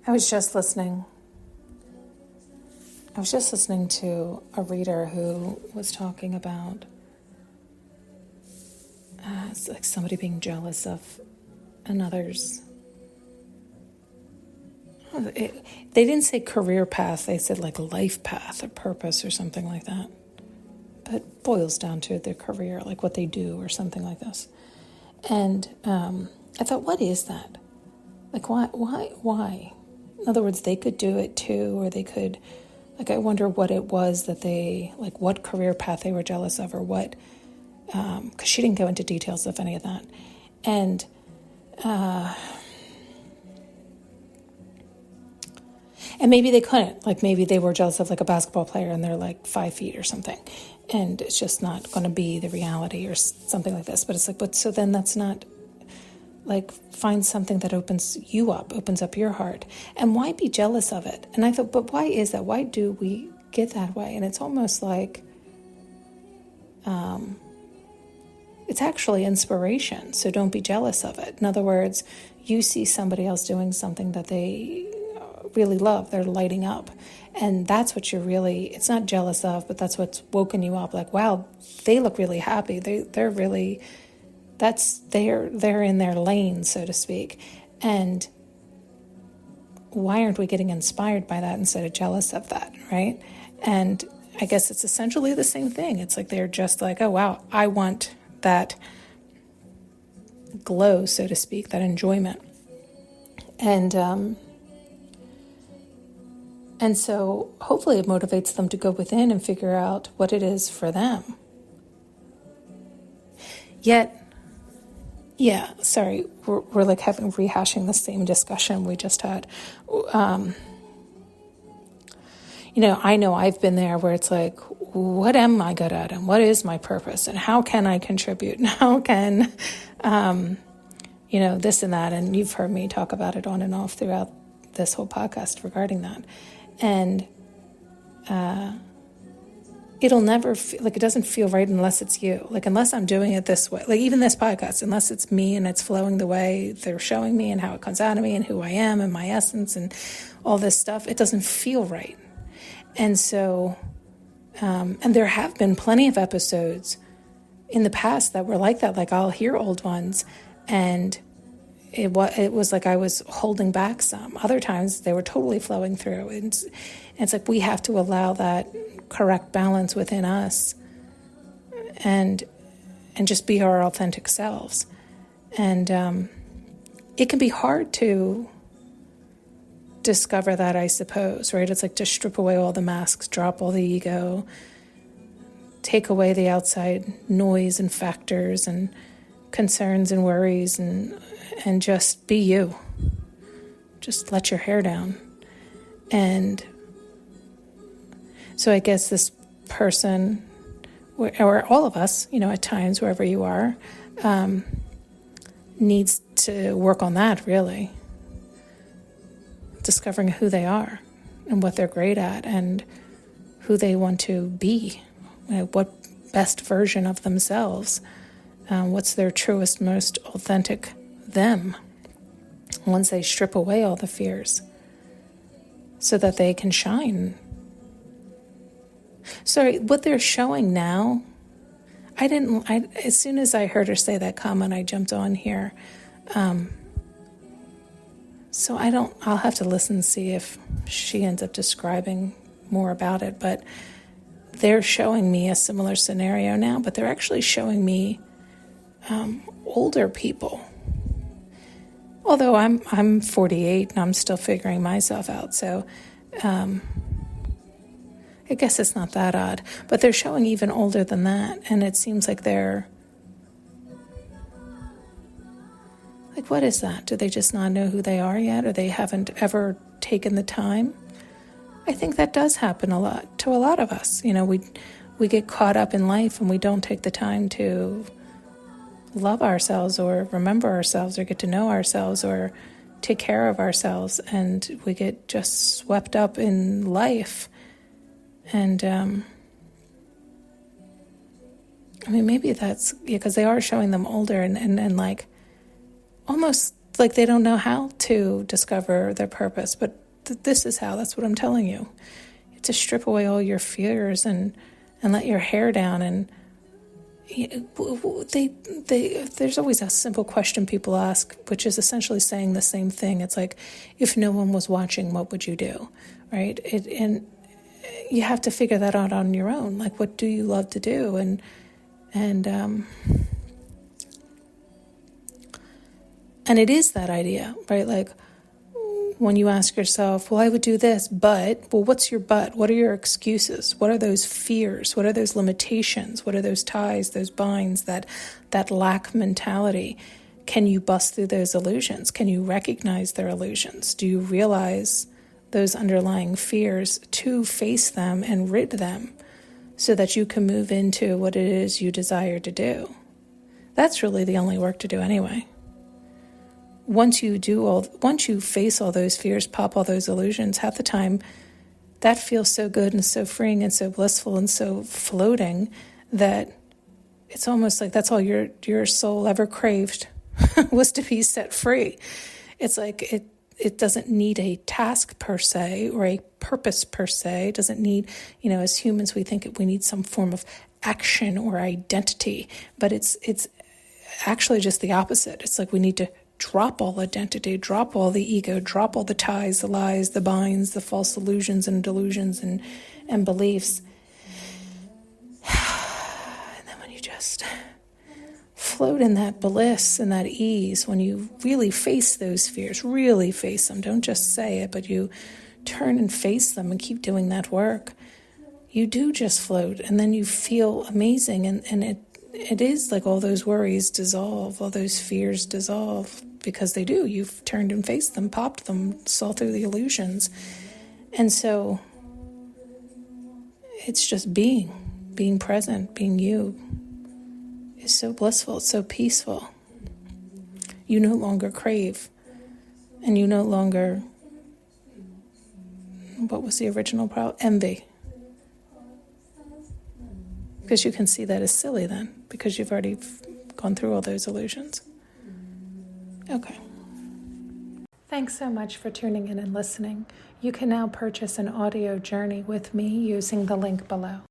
I was just listening to a reader who was talking about it's like somebody being jealous of another's. They didn't say career path, they said like life path or purpose or something like that. But it boils down to their career, like what they do or something like this. And I thought, what is that? Like, why? In other words, they could do it too, or they could, like, I wonder what it was that they, like, what career path they were jealous of, or what, because she didn't go into details of any of that. And maybe they couldn't, like, maybe they were jealous of, like, a basketball player and they're, like, 5 feet or something. And it's just not going to be the reality or something like this. But it's like, but so then that's not, like, find something that opens up your heart. And why be jealous of it? And I thought, but why is that? Why do we get that way? And it's almost like it's actually inspiration. So don't be jealous of it. In other words, you see somebody else doing something that they really love. They're lighting up. And that's what you're really, it's not jealous of, but that's what's woken you up. Like, wow, they look really happy. They're really, they're in their lane, so to speak. And why aren't we getting inspired by that instead of jealous of that, right? And I guess it's essentially the same thing. It's like they're just like, oh, wow, I want that glow, so to speak, that enjoyment. And so hopefully it motivates them to go within and figure out what it is for them. Yet, yeah, sorry, we're like rehashing the same discussion we just had. I know I've been there where it's like, what am I good at? And what is my purpose? And how can I contribute? And how can, this and that. And you've heard me talk about it on and off throughout this whole podcast regarding that. And it'll never it doesn't feel right unless it's you. Like, unless I'm doing it this way, like even this podcast, unless it's me and it's flowing the way they're showing me and how it comes out of me and who I am and my essence and all this stuff, it doesn't feel right. And so, and there have been plenty of episodes in the past that were like that. Like, I'll hear old ones and it was like I was holding back some. Other times they were totally flowing through. And it's like we have to allow that correct balance within us and just be our authentic selves. And it can be hard to discover that, I suppose, right? It's like to strip away all the masks, drop all the ego, take away the outside noise and factors and concerns and worries and just be you. Just let your hair down. And so I guess this person, or all of us, at times, wherever you are, needs to work on that, really. Discovering who they are and what they're great at and who they want to be, what best version of themselves, what's their truest, most authentic them, once they strip away all the fears so that they can shine. Sorry, what they're showing now, as soon as I heard her say that comment, I jumped on here. So I'll have to listen and see if she ends up describing more about it, but they're showing me a similar scenario now, but they're actually showing me older people. Although I'm 48 and I'm still figuring myself out, so I guess it's not that odd. But they're showing even older than that, and it seems like they're like, what is that? Do they just not know who they are yet, or they haven't ever taken the time? I think that does happen a lot to a lot of us. We get caught up in life and we don't take the time to love ourselves or remember ourselves or get to know ourselves or take care of ourselves, and we get just swept up in life. And maybe that's because they are showing them older and like almost like they don't know how to discover their purpose, but this is how. That's what I'm telling you. You have to strip away all your fears and let your hair down. And there's always a simple question people ask, which is essentially saying the same thing. It's like, if no one was watching, what would you do, right? And you have to figure that out on your own. Like, what do you love to do? And it is that idea, right? Like, when you ask yourself, well, I would do this, but, well, what's your but? What are your excuses? What are those fears? What are those limitations? What are those ties, those binds, that lack mentality? Can you bust through those illusions? Can you recognize their illusions? Do you realize those underlying fears to face them and rid them so that you can move into what it is you desire to do? That's really the only work to do anyway. Once you face all those fears, pop all those illusions, half the time that feels so good and so freeing and so blissful and so floating that it's almost like that's all your soul ever craved was to be set free. It's like it doesn't need a task per se or a purpose per se. It doesn't need, as humans we think we need some form of action or identity, but it's actually just the opposite. It's like we need to drop all identity, drop all the ego, drop all the ties, the lies, the binds, the false illusions and delusions and beliefs. And then when you just float in that bliss and that ease, when you really face those fears, really face them, don't just say it, but you turn and face them and keep doing that work, you do just float, and then you feel amazing, and it is like all those worries dissolve, all those fears dissolve, because they do. You've turned and faced them, popped them, saw through the illusions. And so it's just being present, being you is so blissful, it's so peaceful. You no longer crave, and you no longer, what was the original problem? Envy. Because you can see that as silly then, because you've already gone through all those illusions. Okay. Thanks so much for tuning in and listening. You can now purchase an audio journey with me using the link below.